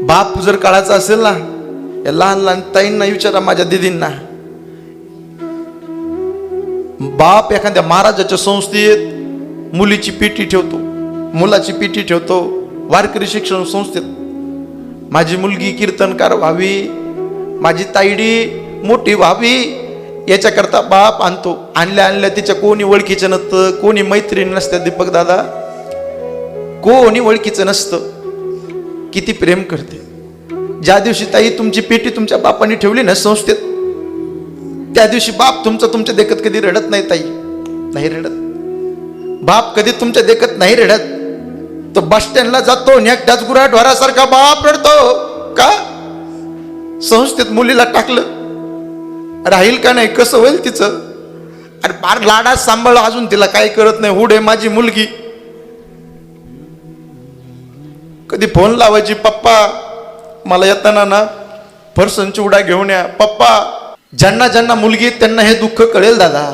बाप जर काळाचा असेल ना, या लहान लहान ताईंना विचारा, माझ्या दिदींना, बाप एखाद्या महाराजाच्या संस्थेत मुलीची पेटी ठेवतो, मुलाची पेटी ठेवतो, वारकरी शिक्षण संस्थेत माझी मुलगी कीर्तनकार व्हावी, माझी ताईडी मोठी व्हावी, याच्याकरता बाप आणतो. आणल्या तिच्या कोणी ओळखीचं नसतं, कोणी मैत्रीण नसतं. दीपक दादा, कोणी ओळखीचं नसतं. किती प्रेम करते. ज्या दिवशी ताई तुमची पेटी तुमच्या बापाने ठेवली ना संस्थेत, त्या दिवशी बाप तुमच्या देखत कधी रडत नाही. ताई नाही रडत, बाप कधी तुमच्या देखत नाही रडत. तो बस स्टँडला जातो, एकट्याच गुराढोरासारखा बाप रडतो. का? संस्थेत मुलीला टाकलं, राहील का नाही, कसं होईल तिचं? अरे फार लाडात सांभाळ, अजून तिला काही करत नाही. हुडे माझी मुलगी. कधी फोन लावायची, पप्पा मला येताना ना फरसन चिवडा घेऊन या. पप्पा, ज्यांना ज्यांना मुलगी त्यांना हे दुःख कळेल दादा.